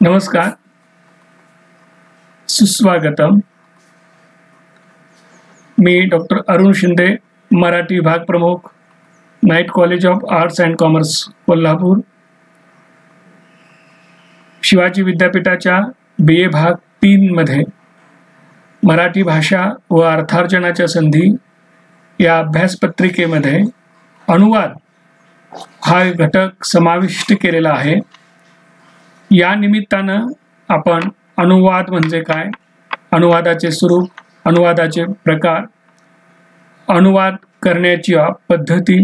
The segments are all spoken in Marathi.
नमस्कार, सुस्वागतम। मी डॉक्टर अरुण शिंदे, मराठी विभाग प्रमुख, night college of arts and commerce, Kolhapur. Shivaji विद्यापीठाच्या BA भाग 3 मध्ये मराठी भाषा व अर्थार्जनाच्या संधी या अभ्यासपत्रिकेमध्ये अनुवाद हा घटक समाविष्ट केलेला आहे। या निमित्तानं आपण अनुवाद म्हणजे काय, अनुवादाचे स्वरूप, अनुवादाचे प्रकार, अनुवाद करण्याची पद्धती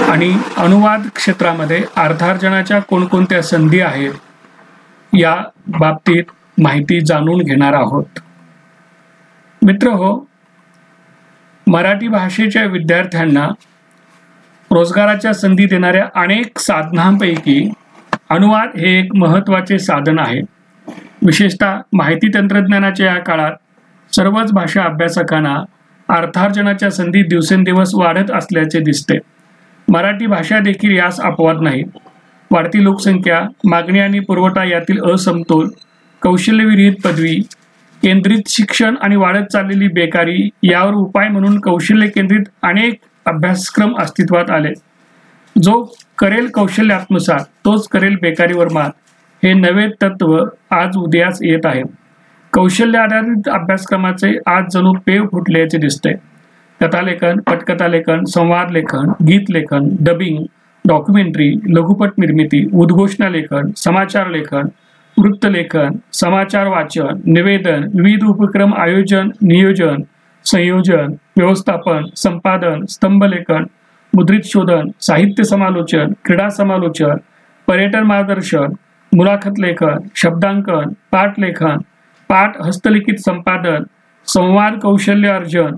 आणि अनुवाद क्षेत्रामध्ये अर्थार्जनाच्या कोणकोणत्या संधी आहेत या बाबतीत माहिती जाणून घेणार आहोत। मित्रहो, मराठी भाषेच्या विद्यार्थ्यांना रोजगाराच्या संधी देणाऱ्या अनेक साधनांपैकी अनुवाद हे एक महत्त्वाचे साधन आहे। विशेषतः माहिती तंत्रज्ञानाच्या या काळात सर्वच भाषा अभ्यासकांना अर्थार्जनाच्या संधी दिवसेंदिवस वाढत असल्याचे दिसते। मराठी भाषा देखील यास अपवाद नाही। वाढती लोकसंख्या, मागणी आणि पुरवठा यातील असमतोल, कौशल्यविरहित पदवी, केंद्रित शिक्षण आणि वाढत चाललेली बेकारी यावर उपाय म्हणून कौशल्य केंद्रित अनेक अभ्यासक्रम अस्तित्वात आले। जो करेल कौशल्य आत्मसात तोच करेल बेकारीवर मात, हे नवे तत्व आज उदयास येत आहे। कौशल्य आधारित अभ्यासक्रमाचे आज जणू पेव फुटल्याचे दिसते। कथालेखन, पटकथालेखन, संवाद लेखन, गीत लेखन, डबिंग, डॉक्युमेंटरी, लघुपट निर्मिती, उद्घोषणा लेखन, समाचार लेखन, वृत्तलेखन, समाचार वाचन, निवेदन, विविध उपक्रम आयोजन, नियोजन, संयोजन, व्यवस्थापन, संपादन, स्तंभलेखन, मुद्रित शोधन, साहित्य समालोचन, क्रीडा समालोचन, पर्यटन मार्गदर्शन, मुलाखत लेखन, शब्दांकन, पाठ लेखन, पाठ हस्तलिखित संपादन, संवाद कौशल्य अर्जन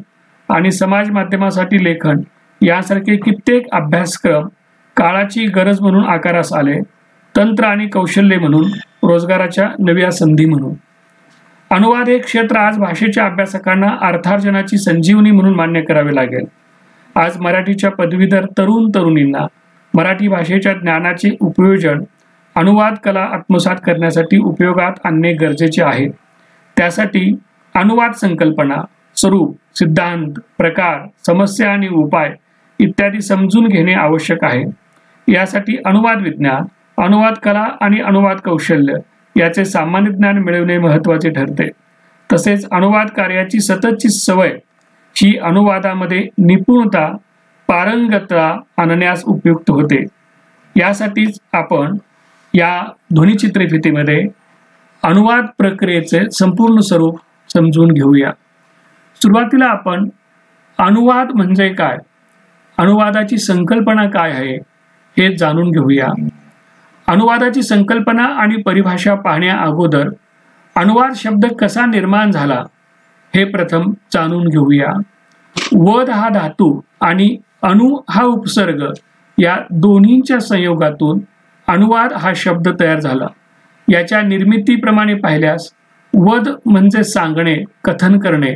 आणि समाज माध्यमासाठी लेखन यासारखे कित्येक अभ्यासक्रम काळाची गरज म्हणून आकारास आले, तंत्र आणि कौशल्य म्हणून, रोजगाराच्या नव्या संधी म्हणून। अनुवाद हे क्षेत्र आज भाषेच्या अभ्यासकांना अर्थार्जनाची संजीवनी म्हणून मान्य करावे लागेल। आज मराठीच्या पदवीधर तरुण तरुणींना मराठी भाषेच्या ज्ञानाचे उपयोजन अनुवाद कला आत्मसात करण्यासाठी उपयोगात आणणे गरजेचे आहे। त्यासाठी अनुवाद संकल्पना, स्वरूप, सिद्धांत, प्रकार, समस्या आणि उपाय इत्यादी समजून घेणे आवश्यक आहे। यासाठी अनुवाद विज्ञान, अनुवाद कला आणि अनुवाद कौशल्य याचे सामान्य ज्ञान मिळवणे महत्त्वाचे ठरते। तसेच अनुवाद कार्याची सततची सवय ही अनुवादामध्ये निपुणता, पारंगतता आणण्यास उपयुक्त होते। यासाठीच आपण या ध्वनिचित्रफितीमध्ये अनुवाद प्रक्रियेचे संपूर्ण स्वरूप समजून घेऊया। सुरुवातीला आपण अनुवाद म्हणजे काय, अनुवादाची संकल्पना काय आहे हे जाणून घेऊया। अनुवादाची संकल्पना आणि परिभाषा पाहण्या अगोदर अनुवाद शब्द कसा निर्माण झाला हे प्रथम जाणून घेऊया। वद हा धातू आणि अनु हा उपसर्ग या दोन्हींच्या संयोगातून अनुवाद हा शब्द तयार झाला। याच्या निर्मितीप्रमाणे पाहिल्यास वद म्हणजे सांगणे, कथन करणे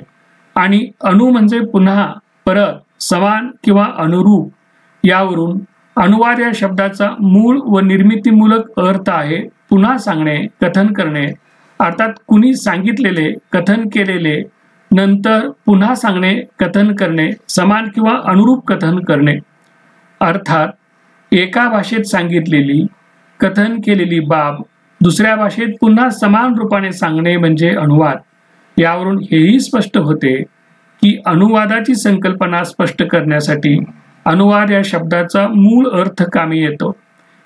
आणि अनु म्हणजे पुन्हा, परत, समान किंवा अनुरूप। यावरून अनुवाद या शब्दाचा मूळ व निर्मितीमूलक अर्थ आहे पुन्हा सांगणे, कथन करणे, अर्थात कुणी सांगितलेले, कथन केलेले, नंतर पुन्हा सांगणे, कथन करणे, समान किंवा अनुरूप कथन करणे। अर्थात एका भाषेत सांगितलेली, कथन केलेली बाब दुसऱ्या भाषेत पुन्हा समान रूपाने सांगणे म्हणजे अनुवाद। यावरून हेही स्पष्ट होते की अनुवादाची संकल्पना स्पष्ट करण्यासाठी अनुवाद या शब्दाचा मूळ अर्थ कामी येतो।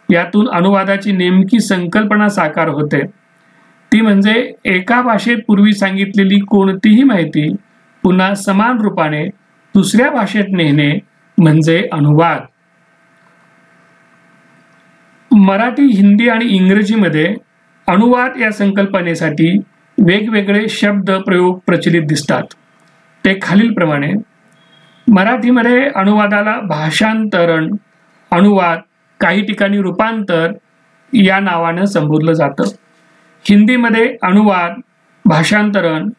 यातून अनुवादाची नेमकी संकल्पना साकार होते, ती म्हणजे एका भाषेत पूर्वी सांगितलेली कोणतीही माहिती पुन्हा समान रूपाने दुसऱ्या भाषेत नेणे म्हणजे अनुवाद। मराठी, हिंदी आणि इंग्रजीमध्ये अनुवाद या संकल्पनेसाठी वेगवेगळे शब्द प्रयोग प्रचलित दिसतात। ते खालीलप्रमाणे: मराठीमध्ये अनुवादाला भाषांतरण, अनुवाद, काही ठिकाणी रूपांतर या नावानं संबोधलं जातं। हिंदीमध्ये अनुवाद, भाषांतरण,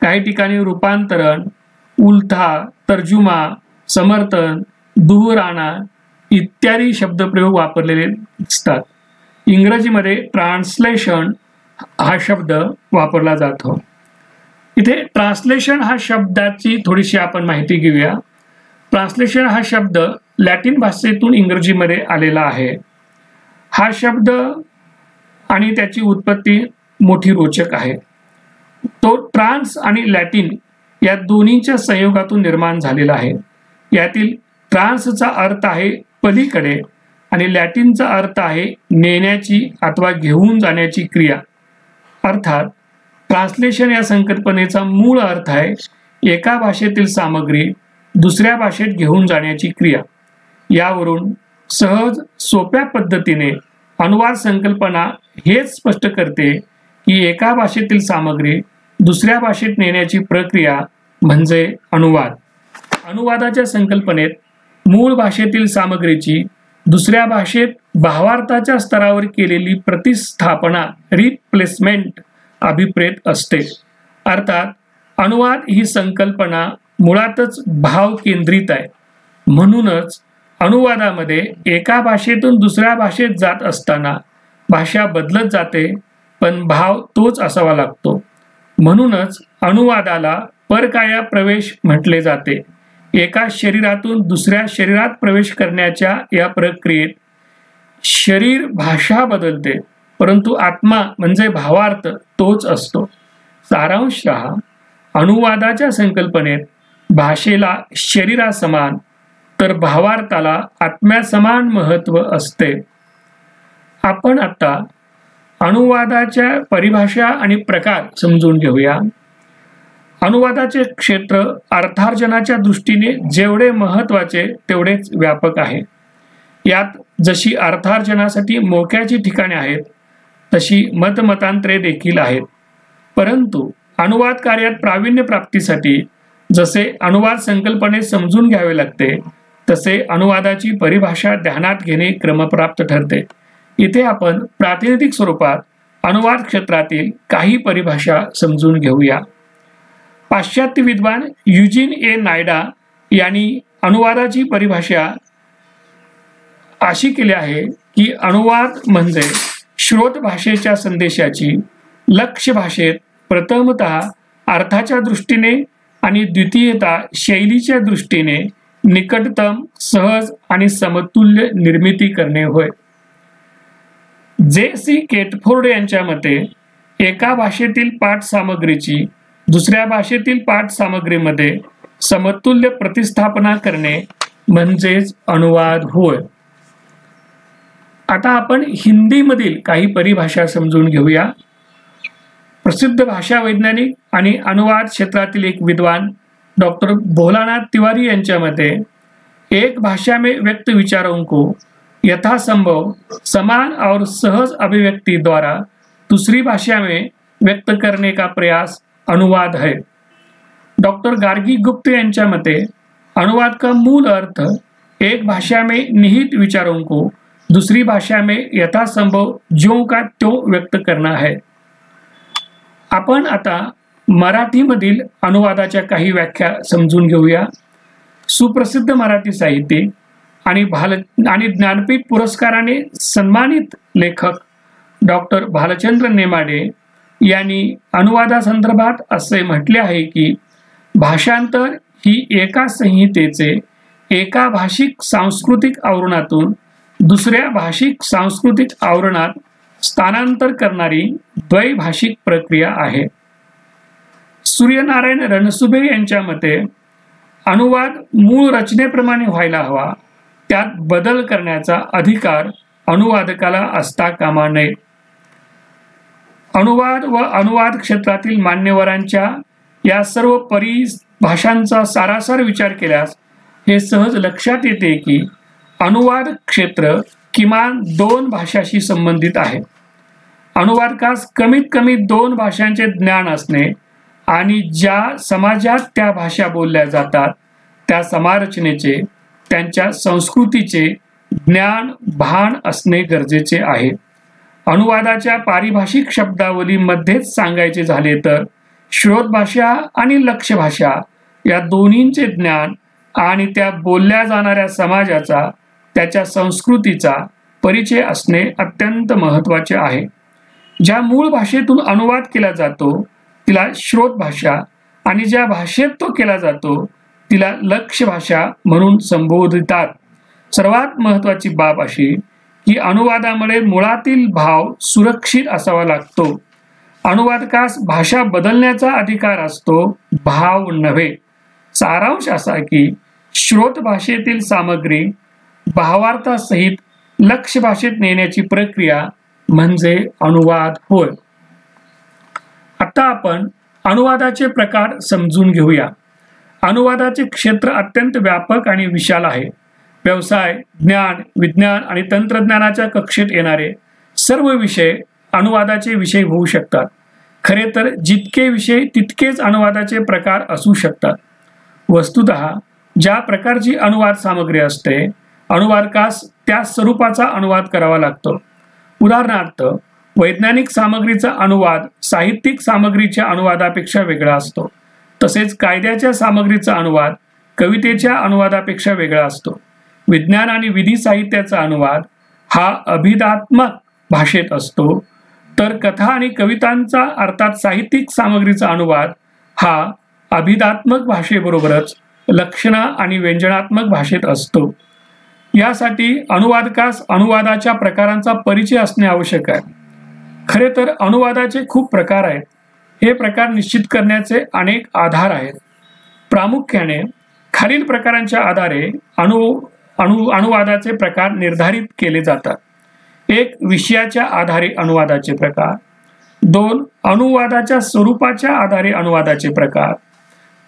काही ठिकाणी रूपांतरण, उलथा, तर्जुमा, समर्थन, दुहराना इत्यादी शब्दप्रयोग वापरलेले दिसतात। इंग्रजीमध्ये ट्रान्सलेशन, हा शब्द वापरला जातो। इथे ट्रान्सलेशन हा शब्दाची थोडीशी आपण माहिती घेऊया। ट्रान्सलेशन हा शब्द लॅटिन भाषेतून इंग्रजीमध्ये आलेला आहे। हा शब्द आणि त्याची उत्पत्ती मोठी रोचक आहे। तो ट्रान्स आणि लॅटिन या दोन्हीच्या संयोगातून निर्माण झालेला आहे। यातील ट्रान्सचा अर्थ आहे पलीकडे आणि लॅटिनचा अर्थ आहे नेण्याची अथवा घेऊन जाण्याची क्रिया। अर्थात ट्रान्सलेशन या संकल्पनेचा मूळ अर्थ आहे एका भाषेतील सामग्री दुसऱ्या भाषेत घेऊन जाण्याची क्रिया। यावरून सहज सोप्या पद्धतीने अनुवाद संकल्पना हेच स्पष्ट करते की एका भाषेतील सामग्री दुसऱ्या भाषेत नेण्याची प्रक्रिया म्हणजे अनुवाद। अनुवादाच्या संकल्पनेत मूळ भाषेतील सामग्रीची दुसऱ्या भाषेत भावार्थाच्या स्तरावर केलेली प्रतिस्थापना रिप्लेसमेंट अभिप्रेत असते। अर्थात अनुवाद ही संकल्पना मुळातच भाव केंद्रित आहे। म्हणूनच अनुवादामध्ये एका भाषेतून दुसऱ्या भाषेत जात असताना भाषा बदलत जाते पण भाव तोच असावा लागतो। म्हणूनच अनुवादाला परकाया प्रवेश म्हटले जाते। एका शरीरातून दुसऱ्या शरीरात प्रवेश करण्याच्या या प्रक्रियेत शरीर भाषा बदलते परंतु आत्मा म्हणजे भावार्थ तोच असतो। सारांशतः अनुवादाच्या संकल्पनेत भाषेला शरीरासमान तर भावार्थाला आत्म्यासमान महत्त्व असते। आपण आता अनुवादाच्या परिभाषा आणि प्रकार समजून घेऊया। अनुवादाचे क्षेत्र अर्थार्जनाच्या दृष्टीने जेवढे महत्त्वाचे तेवढेच व्यापक आहे। यात जशी अर्थार्जनासाठी मोक्याची ठिकाणे आहेत तशी मतमतांतरे देखील आहेत। परंतु अनुवाद कार्यात प्रावीण्य प्राप्तीसाठी जसे अनुवाद संकल्पने समजून घ्यावे लागते तसे अनुवादाची परिभाषा ध्यानात घेणे क्रमप्राप्त ठरते। इथे आपण प्रातिनिधिक स्वरूपात अनुवाद क्षेत्रातील काही परिभाषा समजून घेऊया। पाश्चात्य विद्वान युजीन ए नायडा यांनी अनुवादाची परिभाषा अशी केली आहे की अनुवाद म्हणजे श्रोत भाषेच्या संदेशाची लक्ष्य भाषेत प्रथमतः अर्थाच्या दृष्टीने आणि द्वितीयतः शैलीच्या दृष्टीने निकटतम सहज आणि समतुल्य निर्मिती करणे होय। जे.सी. केटफोर्ड यांच्या मते एका भाषेतील पाठ सामग्रीची दुसऱ्या भाषेतील पाठ सामग्रीमध्ये समतुल्य प्रतिस्थापना करणे म्हणजेच अनुवाद होय। आता आपण हिंदीमधील काही परिभाषा समजून घेऊया। प्रसिद्ध भाषा वैज्ञानिक आणि अनुवाद क्षेत्रातील एक विद्वान डॉक्टर भोलानाथ तिवारी यांच्या मते एक भाषा में व्यक्त विचारों को यथासंभव समान और सहज अभिव्यक्ति द्वारा दूसरी भाषा में व्यक्त करने का प्रयास अनुवाद है। डॉक्टर गार्गी गुप्त यांच्या मते अनुवाद का मूल अर्थ एक भाषा में निहित विचारों को दूसरी भाषा में यथासंभव ज्यों का त्यों व्यक्त करना है। आपण आता मराठीमधील अनुवादाच्या काही व्याख्या समजून घेऊया। सुप्रसिद्ध मराठी साहित्यिक आणि ज्ञानपीठ पुरस्काराने सन्मानित लेखक डॉक्टर भालचंद्र नेमाडे यांनी अनुवादासंदर्भात असे म्हटले आहे की भाषांतर ही एका संहितेचे एका भाषिक सांस्कृतिक आवरणातून दुसऱ्या भाषिक सांस्कृतिक आवरणात स्थानांतर करणारी द्वैभाषिक प्रक्रिया आहे। सूर्यनारायण रणसुभे यांच्या मते अनुवाद मूळ रचनेप्रमाणे व्हायला हवा, त्यात बदल करण्याचा अधिकार अनुवादकाला असता कामा नये। अनुवाद व अनुवाद क्षेत्रातील मान्यवरांच्या या सर्व परिभाषांचा सारासार विचार केल्यास हे सहज लक्षात येते की अनुवाद क्षेत्र किमान 2 भाषांशी संबंधित आहे। अनुवादकास कमीत कमी 2 भाषांचे ज्ञान असणे आणि ज्या समाजात त्या भाषा बोलल्या जातात त्या समारचनेचे त्यांच्या संस्कृतीचे ज्ञान भान असणे गरजेचे आहे। अनुवादाच्या पारिभाषिक शब्दावलीमध्येच सांगायचे झाले तर श्रोत भाषा आणि लक्ष्य भाषा या दोन्हींचे ज्ञान आणि त्या बोलल्या जाणाऱ्या समाजाचा त्याच्या संस्कृतीचा परिचय असणे अत्यंत महत्त्वाचे आहे। ज्या मूळ भाषेतून अनुवाद केला जातो तिला श्रोत भाषा आणि ज्या भाषेत तो केला जातो तिला लक्ष्य भाषा म्हणून संबोधितात. सर्वात महत्त्वाची बाब अशी की अनुवादामुळे मुळातील भाव सुरक्षित असावा लागतो. अनुवादकास भाषा बदलण्याचा अधिकार असतो, भाव नव्हे. सारांश असा की श्रोत भाषेतील सामग्री भावार्थासहित लक्ष्य भाषेत नेण्याची प्रक्रिया म्हणजे अनुवाद होय. आता आपण अनुवादाचे प्रकार समजून घेऊया. अनुवादाचे क्षेत्र अत्यंत व्यापक आणि विशाल आहे. व्यवसाय, ज्ञान, विज्ञान आणि तंत्रज्ञानाच्या कक्षेत येणारे सर्व विषय अनुवादाचे विषय होऊ शकतात. खरे तर जितके विषय तितकेच अनुवादाचे प्रकार असू शकतात. वस्तुतः ज्या प्रकारची अनुवाद सामग्री असते अनुवादकास त्या स्वरूपाचा अनुवाद करावा लागतो. उदाहरणार्थ वैज्ञानिक सामग्रीचा अनुवाद साहित्यिक सामग्रीच्या अनुवादापेक्षा वेगळा असतो. तसेच कायद्याच्या सामग्रीचा अनुवाद कवितेच्या अनुवादापेक्षा वेगळा असतो. विज्ञान आणि विधी साहित्याचा अनुवाद हा अभिधात्मक भाषेत असतो, तर कथा आणि कवितांचा अर्थात साहित्यिक सामग्रीचा अनुवाद हा अभिधात्मक भाषेबरोबरच लक्षणा आणि व्यंजनात्मक भाषेत असतो. यासाठी अनुवादकास अनुवादाच्या प्रकारांचा परिचय असणे आवश्यक आहे. खरे तर अनुवादाचे खूप प्रकार आहेत. हे प्रकार निश्चित करण्याचे अनेक आधार आहेत. प्रामुख्याने खालील प्रकारांच्या आधारे अनुवादाचे प्रकार निर्धारित केले जातात. 1. विषयाच्या आधारे अनुवादाचे प्रकार. 2. अनुवादाच्या स्वरूपाच्या आधारे अनुवादाचे प्रकार.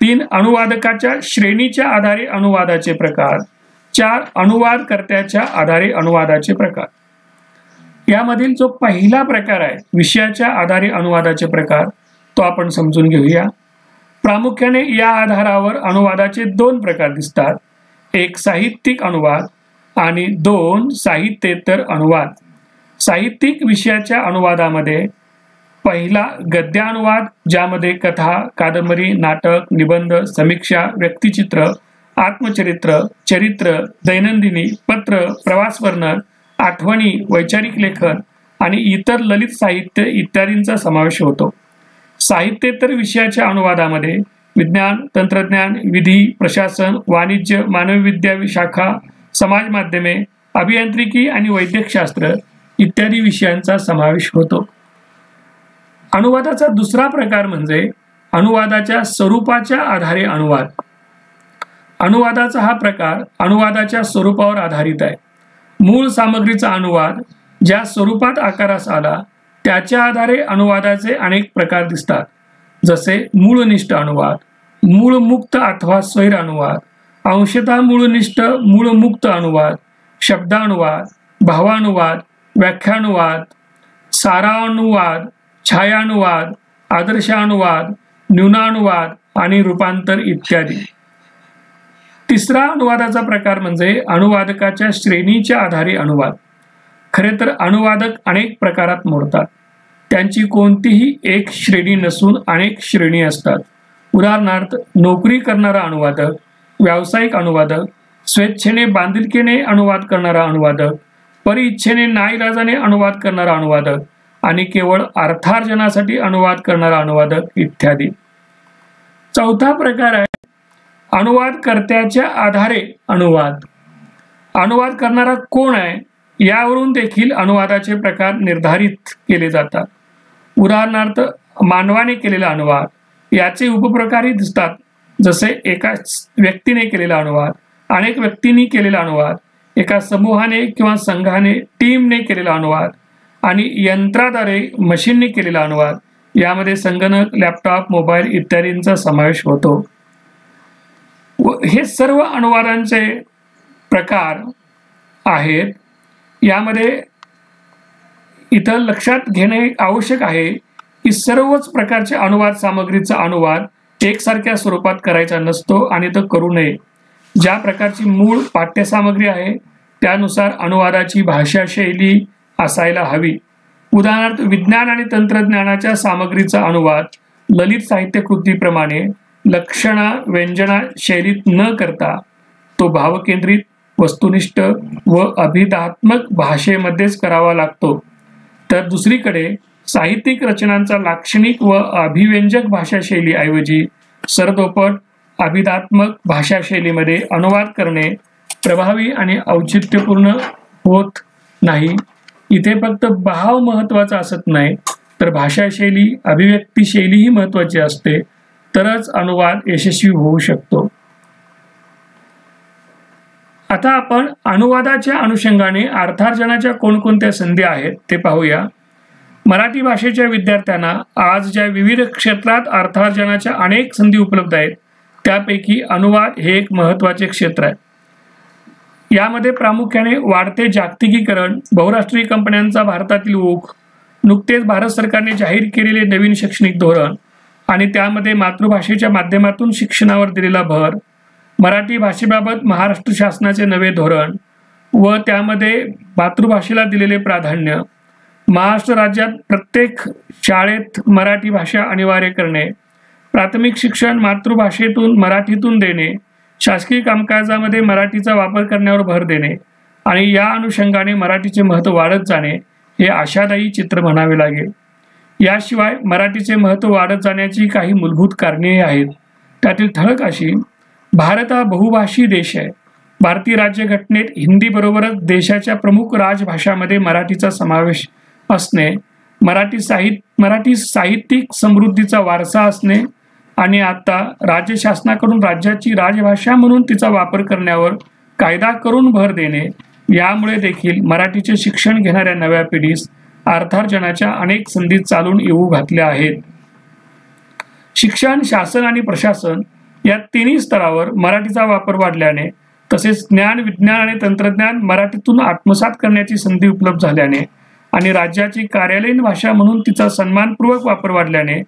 3. अनुवादकाच्या श्रेणीच्या आधारे अनुवादाचे प्रकार. 4. अनुवादकर्त्याच्या आधारे अनुवादाचे प्रकार. यामधील जो पहिला प्रकार आहे विषयाच्या आधारे अनुवादाचे प्रकार तो आपण समजून घेऊया. प्रामुख्याने या आधारावर अनुवादाचे 2 प्रकार दिसतात. 1. साहित्यिक अनुवाद आणि 2. साहित्యేतर अनुवाद. साहित्यिक विषयाच्या अनुवादामध्ये पहिला गद्य अनुवाद, ज्यामध्ये कथा, कादंबरी, नाटक, निबंध, समीक्षा, व्यक्तिचित्र, आत्मचरित्र, चरित्र, दैनंदिनी, पत्र, प्रवासवर्णन, आठवणी, वैचारिक लेखन आणि इतर ललित साहित्य इत्यादींचा समावेश होतो. साहित्యేतर विषयाच्या अनुवादामध्ये विज्ञान, तंत्रज्ञान, विधी, प्रशासन, वाणिज्य, मानवविद्या शाखा, समाज माध्यमे, अभियांत्रिकी आणि वैद्यकशास्त्र इत्यादी विषयांचा समावेश होतो. अनुवादाचा दुसरा प्रकार म्हणजे अनुवादाच्या स्वरूपाच्या आधारे अनुवाद. अनुवादाचा हा प्रकार अनुवादाच्या स्वरूपावर आधारित आहे. मूळ सामग्रीचा अनुवाद ज्या स्वरूपात आकारास आला त्याच्या आधारे अनुवादाचे अनेक प्रकार दिसतात, जसे मूळनिष्ठ अनुवाद, मूळमुक्त अथवा स्वैर अनुवाद, अंशतः मूळनिष्ठ मूळमुक्त अनुवाद, शब्दानुवाद, भावानुवाद, व्याख्यानुवाद, सारानुवाद, छायानुवाद, आदर्शानुवाद, न्यूनानुवाद आणि रूपांतर इत्यादी. तिसरा अनुवादाचा प्रकार म्हणजे अनुवादकाच्या श्रेणीच्या आधारे अनुवाद. खरे तर अनुवादक अनेक प्रकारात मोडतात. त्यांची कोणतीही एक श्रेणी नसून अनेक श्रेणी असतात. उदाहरणार्थ नोकरी करणारा अनुवादक, व्यावसायिक अनुवादक, स्वेच्छेने बांधिलकीने अनुवाद करणारा अनुवादक, परिइच्छेने नाईलाजाने अनुवाद करणारा अनुवादक आणि केवळ अर्थार्जनासाठी अनुवाद करणारा अनुवादक इत्यादी. चौथा प्रकार आहे अनुवादकर्त्याच्या आधारे अनुवाद. अनुवाद करणारा कोण आहे यावरून देखील अनुवादाचे प्रकार निर्धारित केले जातात. उदाहरणार्थ मानवाने केलेला अनुवाद याचे उपप्रकारही दिसतात, जसे एका व्यक्तीने केलेला अनुवाद, अनेक व्यक्तींनी केलेला अनुवाद, एका समूहाने किंवा संघाने टीमने केलेला अनुवाद आणि यंत्राद्वारे मशीनने केलेला अनुवाद. यामध्ये संगणक, लॅपटॉप, मोबाईल इत्यादींचा समावेश होतो. हे सर्व अनुवादांचे प्रकार आहेत. यामध्ये इथं लक्षात घेणे आवश्यक आहे की सर्वच प्रकारच्या अनुवाद सामग्रीचा अनुवाद एकसारख्या स्वरूपात करायचा नसतो आणि तो करू नये. ज्या प्रकारची मूळ पाठ्यसामग्री आहे त्यानुसार अनुवादाची भाषा शैली असायला हवी. उदाहरणार्थ विज्ञान आणि तंत्रज्ञानाच्या सामग्रीचा अनुवाद ललित साहित्य कृतीप्रमाणे लक्षणा व्यंजना शैलीत न करता तो भावकेंद्रित, वस्तुनिष्ठ व अभिधात्मक भाषेमध्येच करावा लागतो. तर दुसरीकडे साहित्यिक रचनांचा लाक्षणिक व अभिव्यंजक भाषाशैली ऐवजी सरदोपट अभिधात्मक भाषाशैलीमध्ये अनुवाद करणे प्रभावी आणि औचित्यपूर्ण होत नाही। इथे फक्त भाव महत्वाचा असत नाही तर भाषाशैली अभिव्यक्तिशैलीही महत्वाची असते, तरच अनुवाद यशस्वी होऊ शकतो। आता आपण अनुवादाच्या अनुषंगाने अर्थार्जनाच्या कोणकोणत्या संधी आहेत ते पाहूया। मराठी भाषेच्या विद्यार्थ्यांना आज ज्या विविध क्षेत्रात अर्थार्जनाच्या अनेक संधी उपलब्ध आहेत त्यापैकी अनुवाद हे एक महत्त्वाचे क्षेत्र आहे। यामध्ये प्रामुख्याने वाढते जागतिकीकरण, बहुराष्ट्रीय कंपन्यांचा भारतातील ओघ, नुकतेच भारत सरकारने जाहीर केलेले नवीन शैक्षणिक धोरण आणि त्यामध्ये मातृभाषेच्या माध्यमातून शिक्षणावर दिलेला भर, मराठी भाषेबाबत महाराष्ट्र शासनाचे नवे धोरण व त्यामध्ये मातृभाषेला दिलेले प्राधान्य, महाराष्ट्र राज्यात प्रत्येक शाळेत मराठी भाषा अनिवार्य करणे, प्राथमिक शिक्षण मातृभाषेतून मराठीतून देणे, शासकीय कामकाजामध्ये मराठीचा वापर करण्यावर भर देणे आणि या अनुषंगाने मराठीचे महत्त्व वाढत जाणे हे आशादायी चित्र म्हणावे लागेल। याशिवाय मराठीचे महत्त्व वाढत जाण्याची काही मूलभूत कारणे आहेत। त्यातील ठळक अशी, भारत हा बहुभाषी देश आहे। भारतीय राज्यघटनेत हिंदी बरोबरच देशाच्या प्रमुख राजभाषांमध्ये मराठीचा समावेश असणे, मराठी साहित्यिक समृद्धीचा वारसा असणे आणि आता राज्य शासनाकडून राज्याची राजभाषा म्हणून तिचा वापर करण्यावर कायदा करून भर देणे, यामुळे देखील मराठीचे शिक्षण घेणाऱ्या नव्या पिढीस अर्थार्जनाच्या अनेक संधी चालून येऊ घातल्या आहेत। शिक्षण, शासन आणि प्रशासन या तिन्ही स्तरावर मराठीचा वापर वाढल्याने तसेच ज्ञान, विज्ञान आणि तंत्रज्ञान मराठीतून आत्मसात करण्याची संधी उपलब्ध झाल्याने आणि राज्याची कार्यालयीन भाषा म्हणून तिचा सन्मानपूर्वक वापर वाढल्याने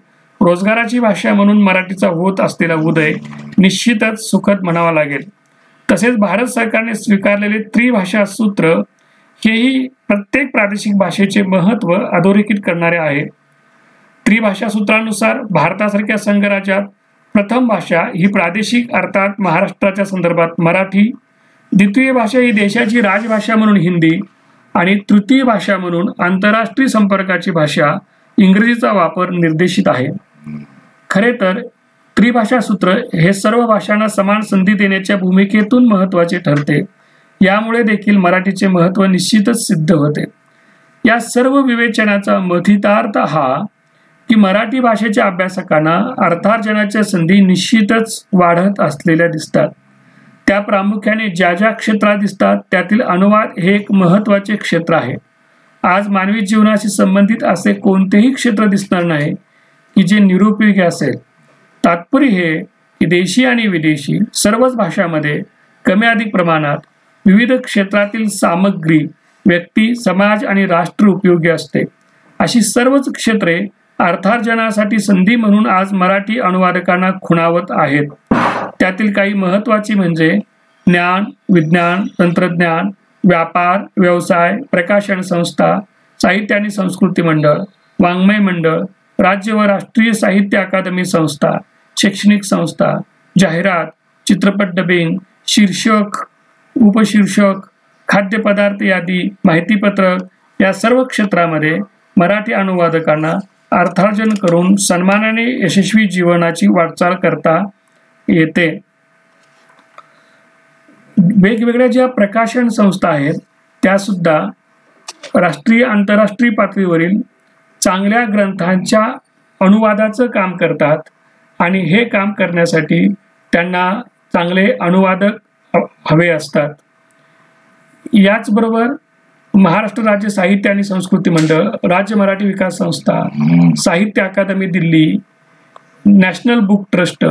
रोजगाराची भाषा म्हणून मराठीचा होत असलेला उदय निश्चितच सुखद म्हणावा लागेल। तसेच भारत सरकारने स्वीकारलेले त्रिभाषा सूत्र हेही प्रत्येक प्रादेशिक भाषेचे महत्त्व अधोरेखित करणारे आहे। त्रिभाषा सूत्रानुसार भारतासारख्या संघराज्यात प्रथम भाषा ही प्रादेशिक अर्थात महाराष्ट्राच्या संदर्भात मराठी, द्वितीय भाषा ही देशाची राजभाषा म्हणून हिंदी आणि तृतीय भाषा म्हणून आंतरराष्ट्रीय संपर्काची भाषा इंग्रजीचा वापर निर्देशित आहे। खरे तर त्रिभाषा सूत्र हे सर्व भाषांना समान संधी देण्याच्या भूमिकेतून महत्त्वाचे ठरते। यामुळे देखील मराठीचे महत्त्व निश्चितच सिद्ध होते। या सर्व विवेचनाचा मथितार्थ हा की मराठी भाषेच्या अभ्यासकांना अर्थार्जनाच्या संधी निश्चितच वाढत असलेल्या दिसतात। त्या प्रामुख्याने ज्या ज्या क्षेत्रात दिसतात त्यातील अनुवाद हे एक महत्त्वाचे क्षेत्र आहे। आज मानवी जीवनाशी संबंधित असे कोणतेही क्षेत्र दिसणार नाही की जे निरुपयोगी असेल। तात्पर्य हे की देशी आणि विदेशी सर्वच भाषांमध्ये कमी अधिक प्रमाणात विविध क्षेत्रातील सामग्री व्यक्ती, समाज आणि राष्ट्र उपयोगी असते। अशी सर्वच क्षेत्रे अर्थार्जनासाठी संधी म्हणून आज मराठी अनुवादकांना खुणावत आहेत। त्यातील काही महत्त्वाची म्हणजे ज्ञान, विज्ञान, तंत्रज्ञान, व्यापार, व्यवसाय, प्रकाशन संस्था, साहित्य आणि संस्कृती मंडळ, वाङ्मय मंडळ, राज्य व राष्ट्रीय साहित्य अकादमी संस्था, शैक्षणिक संस्था, जाहिरात, चित्रपट डबिंग, शीर्षक, उपशीर्षक, खाद्यपदार्थ यादी, माहितीपत्रक या सर्व क्षेत्रामध्ये मराठी अनुवादकांना अर्थार्जन करून सन्मानाने यशस्वी जीवनाची वाटचाल करता येते। वेगवेगळ्या ज्या प्रकाशन संस्था आहेत त्या सुद्धा राष्ट्रीय आंतरराष्ट्रीय पातळीवरील चांगल्या ग्रंथांच्या अनुवादाचं काम करतात आणि हे काम करण्यासाठी त्यांना चांगले अनुवादक हवे असतात। याचबरोबर महाराष्ट्र राज्य साहित्य आणि संस्कृती मंडळ, राज्य मराठी विकास संस्था, साहित्य अकादमी दिल्ली, नॅशनल बुक ट्रस्ट,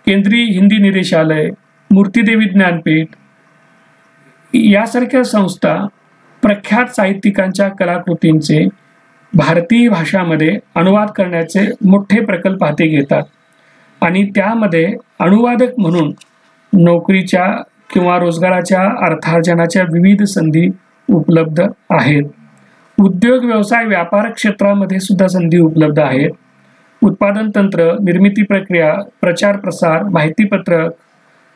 केंद्रीय हिंदी निदेशालय, मूर्तिदेवी ज्ञानपीठ यासारख्या संस्था प्रख्यात साहित्यिकांच्या कलाकृतींचे भारतीय भाषांमध्ये अनुवाद करण्याचे मोठे प्रकल्प हाती घेतात आणि त्यामध्ये अनुवादक म्हणून नोकरीच्या किंवा रोजगाराच्या अर्थार्जनाच्या विविध संधी उपलब्ध आहेत। उद्योग, व्यवसाय, व्यापार क्षेत्रामध्ये सुद्धा संधी उपलब्ध आहेत। उत्पादन तंत्र, निर्मिती प्रक्रिया, प्रचार प्रसार, माहितीपत्रक,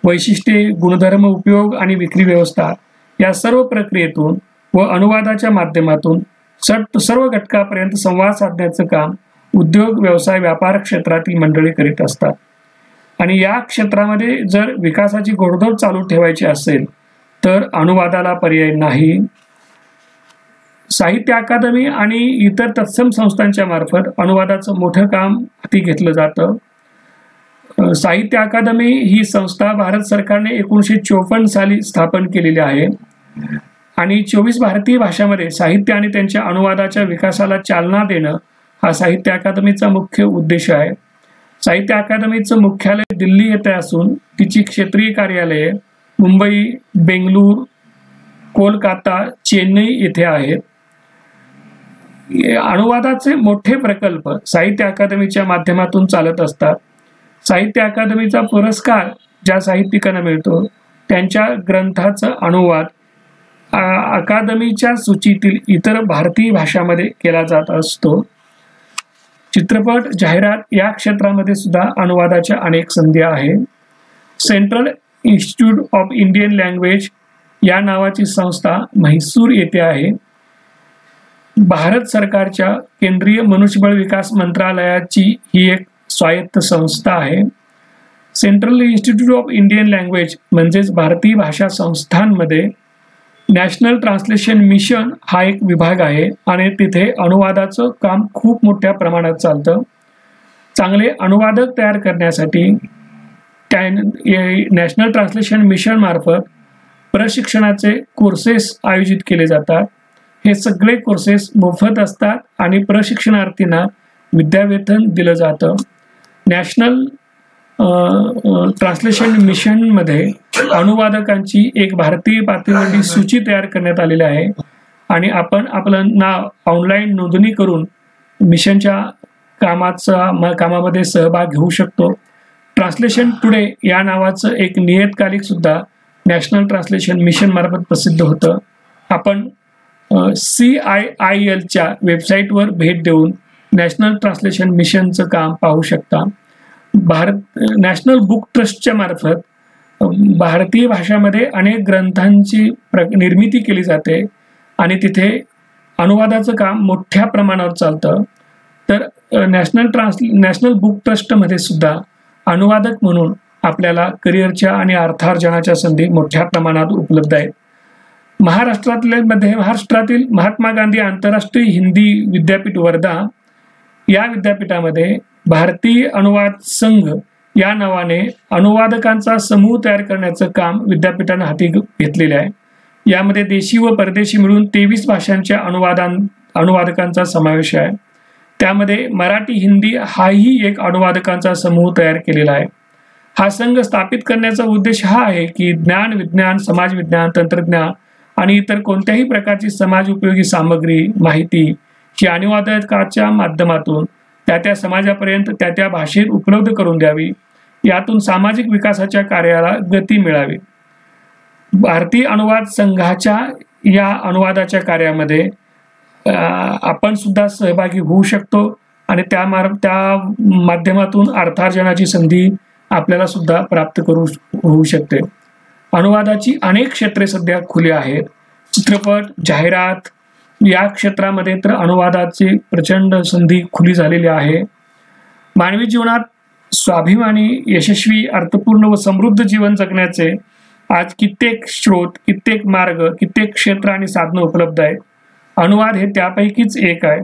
वैशिष्ट्ये, गुणधर्म, उपयोग आणि विक्री व्यवस्था या सर्व प्रक्रियेतून व अनुवादाच्या माध्यमातून सर्व घटकापर्यंत संवाद साधण्याचं काम उद्योग, व्यवसाय, व्यापार क्षेत्रातील मंडळी करीत असतात. आणि या क्षेत्रामध्ये जर विकासाची घोडदौड चालू ठेवायची असेल तर अनुवादाला पर्याय नाही. साहित्य अकादमी आणि इतर तत्सम संस्थांच्या मार्फत अनुवादाचं मोठं काम हाती घेतलं जातं. साहित्य अकादमी ही संस्था भारत सरकारने 1954 साली स्थापन केलेली आहे आणि 24 भारतीय भाषांमध्ये साहित्य आणि त्यांच्या अनुवादाच्या विकासाला चालना देणं हा साहित्य अकादमीचा मुख्य उद्देश आहे. साहित्य अकादमीचं मुख्यालय दिल्ली येथे असून तिची क्षेत्रीय कार्यालये मुंबई, बेंगळूर, कोलकाता, चेन्नई येथे आहेत. अनुवादाचे मोठे प्रकल्प साहित्य अकादमीच्या माध्यमातून चालत असतात. साहित्य अकादमीचा पुरस्कार ज्या साहित्यिकांना मिळतो त्यांच्या ग्रंथाचा अनुवाद अकादमीच्या सूचीतील इतर भारतीय भाषांमध्ये केला जात असतो. चित्रपट, जाहिरात या क्षेत्रामध्ये सुद्धा अनुवादाच्या अनेक संधी आहेत. Central institute of Indian language या नावाची संस्था म्हैसूर येथे आहे. भारत सरकारच्या केंद्रीय मनुष्यबळ विकास मंत्रालयाची ही एक स्वायत्त संस्था आहे. Central institute of Indian language म्हणजेच भारतीय भाषा संस्थांमध्ये नॅशनल ट्रान्सलेशन मिशन हा एक विभाग आहे आणि तिथे अनुवादाचं काम खूप मोठ्या प्रमाणात चालतं. चांगले अनुवादक तयार करण्यासाठी नॅशनल ट्रान्सलेशन मिशन मार्फत प्रशिक्षणाचे कोर्सेस आयोजित केले जातात. हे सगळे कोर्सेस मोफत असतात आणि प्रशिक्षणार्थींना विद्यावेतन दिलं जातं. नॅशनल ट्रान्सलेशन मिशनमध्ये अनुवादकांची एक भारतीय पातळीवरची सूची तयार करण्यात आलेली आहे आणि आपण आपलं नाव ऑनलाईन नोंदणी करून मिशनच्या कामामध्ये सहभाग घेऊ शकतो. ट्रान्सलेशन टुडे या नावाचं एक नियतकालिक सुद्धा नॅशनल ट्रान्सलेशन मिशन मार्फत प्रसिद्ध होतं. आपण CIILच्या वेबसाईटवर भेट देऊन नॅशनल ट्रान्सलेशन मिशनचं काम पाहू शकता. नॅशनल बुक ट्रस्टच्या मार्फत भारतीय भाषामध्ये अनेक ग्रंथांची निर्मिती केली जाते आणि तिथे अनुवादाचं काम मोठ्या प्रमाणावर चालतं. तर नॅशनल बुक ट्रस्टमध्ये सुद्धा अनुवादक म्हणून आपल्याला करिअरच्या आणि अर्थार्जनाच्या संधी मोठ्या प्रमाणात उपलब्ध आहेत. महाराष्ट्रातील महात्मा गांधी आंतरराष्ट्रीय हिंदी विद्यापीठ वर्धा या विद्यापीठामध्ये भारतीय अनुवाद संघ या नावाने अनुवादकांचा समूह तयार करण्याचं काम विद्यापीठाने हाती घेतलेले आहे. यामध्ये देशी व परदेशी मिळून 23 भाषांच्या अनुवादकांचा समावेश आहे. त्यामध्ये मराठी, हिंदी हाही एक अनुवादकांचा समूह तयार केलेला आहे. हा संघ स्थापित करण्याचा उद्देश हा आहे की ज्ञान, विज्ञान, समाज विज्ञान, तंत्रज्ञान आणि इतर कोणत्याही प्रकारची समाज उपयोगी सामग्री, माहिती ही अनुवादकाच्या माध्यमातून त्या समाजापर्यंत त्या भाषेत उपलब्ध करून द्यावी. यातून सामाजिक विकासाच्या कार्याला गती मिळावी. भारतीय अनुवाद संघाच्या या अनुवादाच्या कार्यामध्ये आपण सुद्धा सहभागी होऊ शकतो आणि त्या माध्यमातून अर्थार्जनाची संधी आपल्याला सुद्धा प्राप्त होऊ शकते. अनुवादाची अनेक क्षेत्रे सध्या खुली आहेत. चित्रपट, जाहिरात या क्षेत्रामध्ये तर अनुवादाची प्रचंड संधी खुली झालेली आहे. मानवी जीवनात स्वाभिमानी, यशस्वी, अर्थपूर्ण व समृद्ध जीवन जगण्याचे आज कित्येक स्रोत, कित्येक मार्ग, कित्येक क्षेत्र आणि साधनं उपलब्ध आहेत. अनुवाद हे त्यापैकीच एक आहे.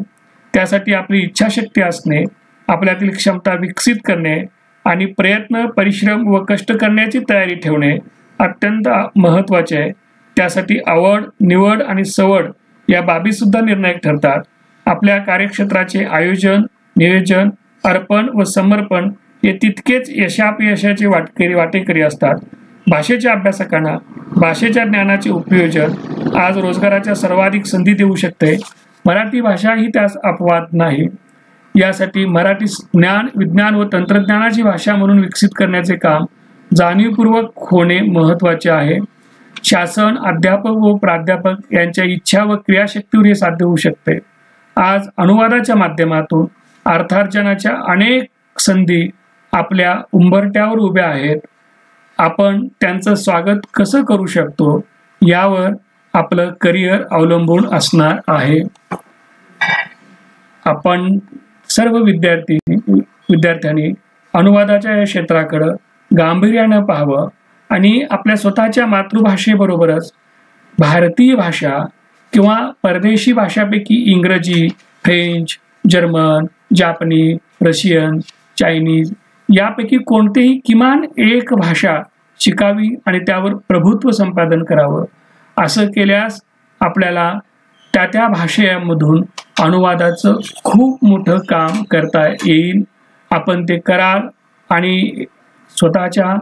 त्यासाठी आपली इच्छाशक्ती असणे, आपल्यातील क्षमता विकसित करणे आणि प्रयत्न, परिश्रम व कष्ट करण्याची तयारी ठेवणे अत्यंत महत्त्वाचे आहे. त्यासाठी आवड, निवड आणि सवड या बाबी सुद्धा निर्णायक ठरतात. आपल्या कार्यक्षेत्राचे आयोजन, नियोजन, अर्पण व समर्पण हे तितकेच यशापयशाचे वाटेकरी असतात. भाषेच्या अभ्यासकांना भाषेच्या ज्ञानाचे उपयोजन आज रोजगाराच्या सर्वाधिक संधी देऊ शकते. मराठी भाषा ही त्यास अपवाद नाही. यासाठी मराठी ज्ञान, विज्ञान व तंत्रज्ञानाची भाषा म्हणून विकसित करण्याचे काम जाणीवपूर्वक होणे महत्त्वाचे आहे. शासन, अध्यापक व प्राध्यापक यांच्या इच्छा व क्रियाशक्तीवर हे साध्य होऊ शकते. आज अनुवादाच्या माध्यमातून अर्थार्जनाच्या अनेक संधी आपल्या उंबरठ्यावर उभ्या आहेत. आपण त्यांचं स्वागत कसं करू शकतो यावर आपलं करिअर अवलंबून असणार आहे. आपण सर्व विद्यार्थ्यांनी अनुवादाच्या या क्षेत्राकडे गांभीर्यानं पाहावं आणि आपल्या स्वतःच्या मातृभाषेबरोबरच भारतीय भाषा किंवा परदेशी भाषापैकी इंग्रजी, फ्रेंच, जर्मन, जापनी, रशियन, चायनीज यापैकी कोणतीही किमान एक भाषा शिकावी आणि त्यावर प्रभुत्व संपादन करावं. असं केल्यास आपल्याला त्या भाषेमधून अनुवादाचं खूप मोठं काम करता येईल. आपण ते कराल आणि स्वतःच्या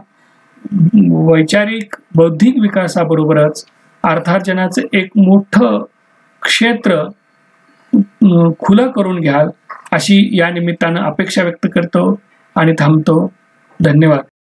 वैचारिक बौद्धिक विकासाबरोबरच अर्थार्जनाचं एक मोठं क्षेत्र खुलं करून घ्याल अशी या निमित्तानं अपेक्षा व्यक्त करतो आणि थांबतो. धन्यवाद.